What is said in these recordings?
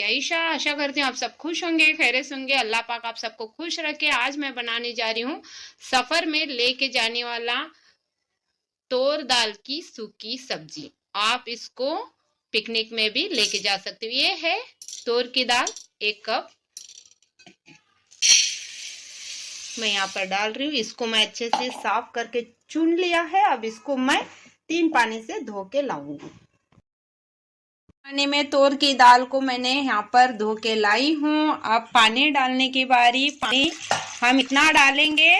ईशा। आशा करती हूँ आप सब खुश होंगे, खैरियत होंगे। अल्लाह पाक आप सबको खुश रखे। आज मैं बनाने जा रही हूँ सफर में लेके जाने वाला तोर दाल की सूखी सब्जी। आप इसको पिकनिक में भी लेके जा सकते हो। ये है तोर की दाल, 1 कप मैं यहाँ पर डाल रही हूँ। इसको मैं अच्छे से साफ करके चुन लिया है। अब इसको मैं 3 पानी से धो के लाऊंगी। पानी में तोर की दाल को मैंने यहाँ पर धो के लाई हूँ। अब पानी डालने की बारी। पानी हम इतना डालेंगे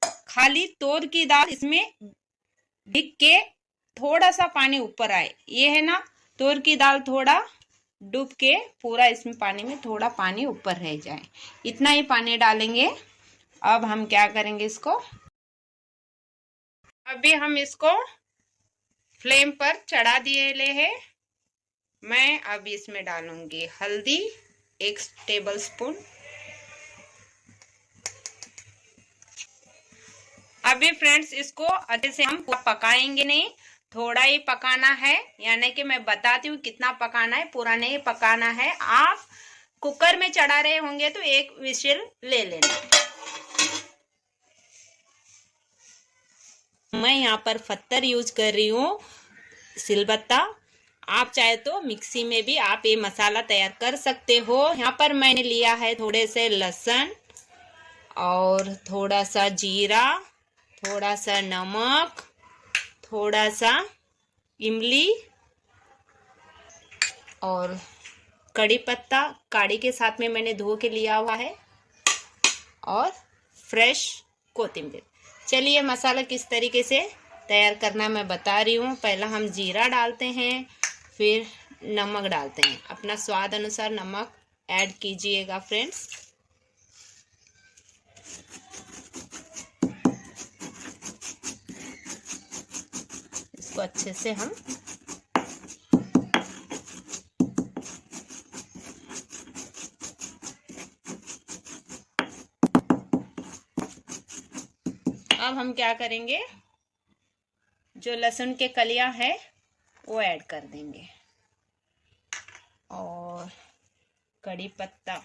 खाली तोर की दाल इसमें भिग के थोड़ा सा पानी ऊपर आए। ये है ना, तोर की दाल थोड़ा डूब के पूरा इसमें पानी में थोड़ा पानी ऊपर रह जाए, इतना ही पानी डालेंगे। अब हम क्या करेंगे, इसको अभी हम इसको फ्लेम पर चढ़ा दिए ले है। मैं अब इसमें डालूंगी हल्दी 1 टेबल स्पून। अभी फ्रेंड्स इसको अच्छे से हम पकाएंगे नहीं, थोड़ा ही पकाना है। यानी कि मैं बताती हूँ कितना पकाना है, पूरा नहीं पकाना है। आप कुकर में चढ़ा रहे होंगे तो 1 विशिल ले लेना। मैं यहाँ पर पत्थर यूज कर रही हूँ, सिलबत्ता। आप चाहे तो मिक्सी में भी आप ये मसाला तैयार कर सकते हो। यहाँ पर मैंने लिया है थोड़े से लहसुन और थोड़ा सा जीरा, थोड़ा सा नमक, थोड़ा सा इमली और कड़ी पत्ता काढ़ी के साथ में मैंने धो के लिया हुआ है, और फ्रेश कोथिंबीर। चलिए मसाला किस तरीके से तैयार करना मैं बता रही हूँ। पहला हम जीरा डालते हैं, फिर नमक डालते हैं। अपना स्वाद अनुसार नमक ऐड कीजिएगा फ्रेंड्स। इसको अच्छे से हम अब हम क्या करेंगे, जो लहसुन के कलियां है वो ऐड कर देंगे, और कड़ी पत्ता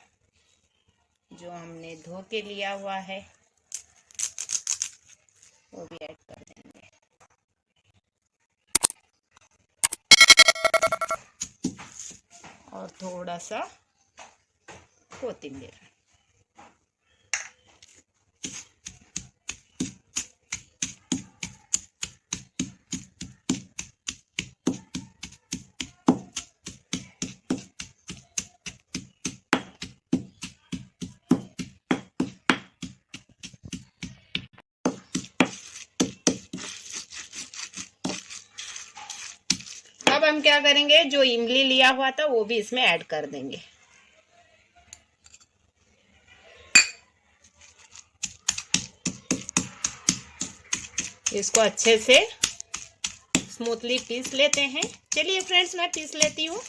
जो हमने धो के लिया हुआ है वो भी ऐड कर देंगे, और थोड़ा सा कोथिंबीर। अब हम क्या करेंगे, जो इमली लिया हुआ था वो भी इसमें ऐड कर देंगे। इसको अच्छे से स्मूथली पीस लेते हैं। चलिए फ्रेंड्स मैं पीस लेती हूँ।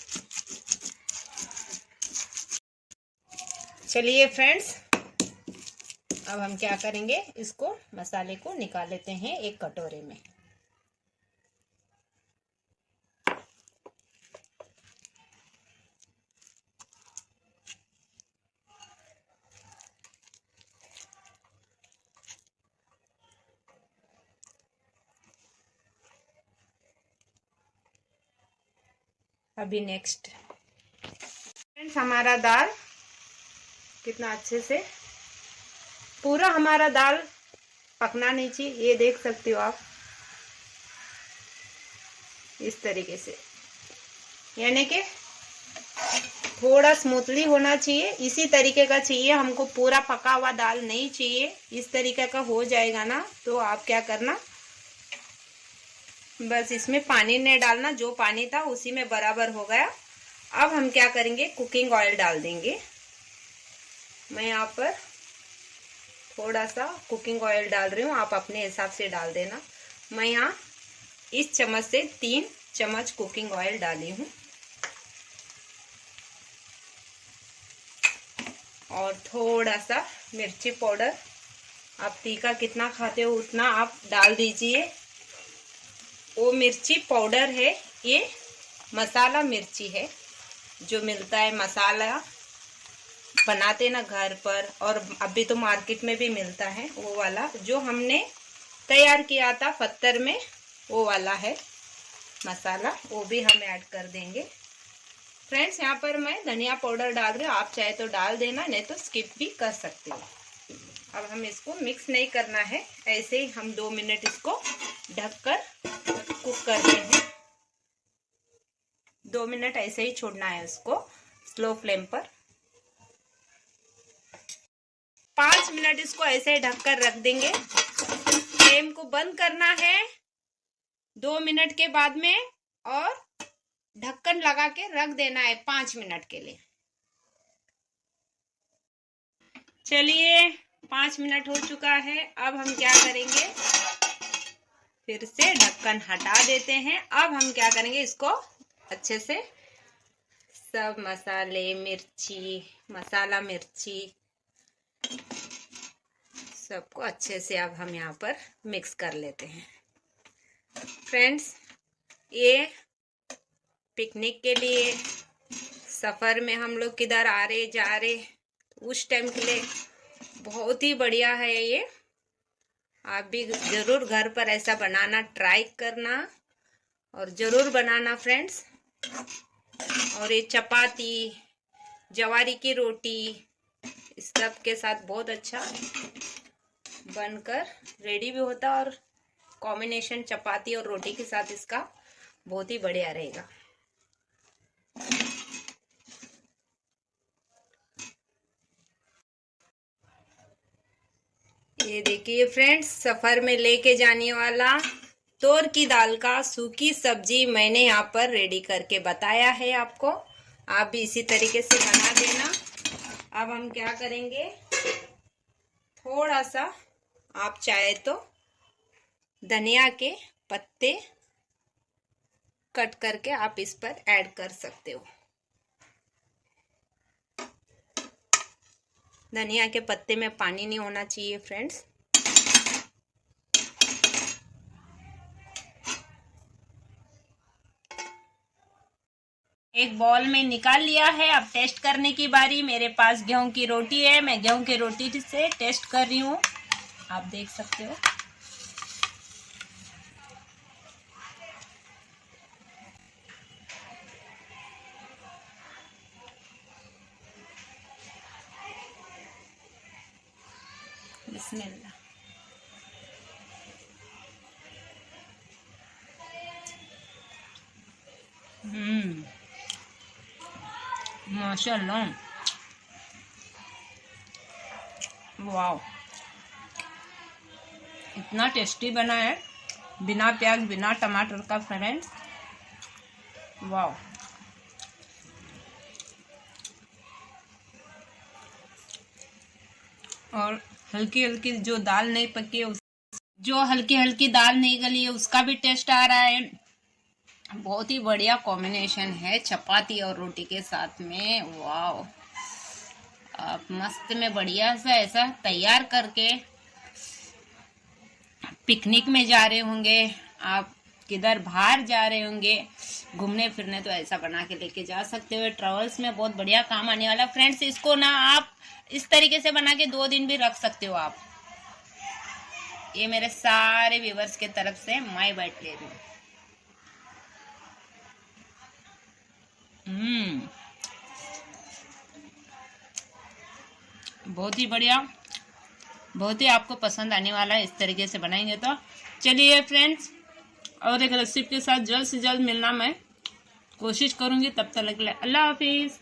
चलिए फ्रेंड्स अब हम क्या करेंगे, इसको मसाले को निकाल लेते हैं एक कटोरे में। अभी नेक्स्ट फ्रेंड्स, हमारा दाल कितना अच्छे से पूरा हमारा दाल पकना नहीं चाहिए, ये देख सकते हो आप, इस तरीके से। यानी कि थोड़ा स्मूथली होना चाहिए, इसी तरीके का चाहिए हमको। पूरा पका हुआ दाल नहीं चाहिए। इस तरीके का हो जाएगा ना तो आप क्या करना, बस इसमें पानी नहीं डालना, जो पानी था उसी में बराबर हो गया। अब हम क्या करेंगे, कुकिंग ऑयल डाल देंगे। मैं यहाँ पर थोड़ा सा कुकिंग ऑयल डाल रही हूँ, आप अपने हिसाब से डाल देना। मैं यहाँ इस चम्मच से 3 चम्मच कुकिंग ऑयल डाली हूँ, और थोड़ा सा मिर्ची पाउडर। आप तीखा कितना खाते हो उतना आप डाल दीजिए। वो मिर्ची पाउडर है, ये मसाला मिर्ची है, जो मिलता है मसाला बनाते ना घर पर, और अभी तो मार्केट में भी मिलता है, वो वाला जो हमने तैयार किया था पत्थर में, वो वाला है मसाला, वो भी हम ऐड कर देंगे। फ्रेंड्स यहाँ पर मैं धनिया पाउडर डाल रही हूँ, आप चाहे तो डाल देना, नहीं तो स्किप भी कर सकते हो। अब हम इसको मिक्स नहीं करना है, ऐसे ही हम 2 मिनट इसको ढककर कुक कर देंगे। 2 मिनट ऐसे ही छोड़ना है उसको स्लो फ्लेम पर। 5 मिनट इसको ऐसे ही ढककर रख देंगे। फ्लेम को बंद करना है 2 मिनट के बाद में, और ढक्कन लगा के रख देना है 5 मिनट के लिए। चलिए 5 मिनट हो चुका है। अब हम क्या करेंगे, फिर से ढक्कन हटा देते हैं। अब हम क्या करेंगे, इसको अच्छे से सब मसाले, मसाला मिर्ची सबको अच्छे से अब हम यहाँ पर मिक्स कर लेते हैं। फ्रेंड्स ये पिकनिक के लिए, सफ़र में हम लोग किधर आ रहे जा रहे, उस टाइम के लिए बहुत ही बढ़िया है ये। आप भी ज़रूर घर पर ऐसा बनाना ट्राई करना, और ज़रूर बनाना फ्रेंड्स। और ये चपाती, जवारी की रोटी, इस सब के साथ बहुत अच्छा बनकर रेडी भी होता, और कॉम्बिनेशन चपाती और रोटी के साथ इसका बहुत ही बढ़िया रहेगा। ये देखिए फ्रेंड्स, सफ़र में लेके जाने वाला तोर की दाल का सूखी सब्जी मैंने यहाँ पर रेडी करके बताया है आपको। आप भी इसी तरीके से बना देना। अब हम क्या करेंगे, थोड़ा सा आप चाहे तो धनिया के पत्ते कट करके आप इस पर ऐड कर सकते हो। धनिया के पत्ते में पानी नहीं होना चाहिए फ्रेंड्स। एक बॉल में निकाल लिया है। अब टेस्ट करने की बारी। मेरे पास गेहूं की रोटी है, मैं गेहूं की रोटी से टेस्ट कर रही हूँ, आप देख सकते हो। बिस्मिल्लाह। माशाअल्लाह, वाह, इतना टेस्टी बना है, बिना प्याज बिना टमाटर का फ्रेंड्स, वाह। और हल्की हल्की जो दाल नहीं पकी है, जो हल्की हल्की दाल नहीं गली है, उसका भी टेस्ट आ रहा है। बहुत ही बढ़िया कॉम्बिनेशन है चपाती और रोटी के साथ में, वाह। आप मस्त में बढ़िया सा ऐसा तैयार करके पिकनिक में जा रहे होंगे, आप किधर बाहर जा रहे होंगे घूमने फिरने, तो ऐसा बना के लेके जा सकते हो। ट्रेवल्स में बहुत बढ़िया काम आने वाला फ्रेंड्स। इसको ना आप इस तरीके से बना के 2 दिन भी रख सकते हो आप। ये मेरे सारे व्यूवर्स के तरफ से माय बाइट ले रही हूँ। बहुत ही बढ़िया, बहुत ही आपको पसंद आने वाला है इस तरीके से बनाएंगे तो। चलिए फ्रेंड्स, और एक रेसिपी के साथ जल्द से जल्द मिलना मैं कोशिश करूंगी। तब तक के लिए अल्लाह हाफिज़।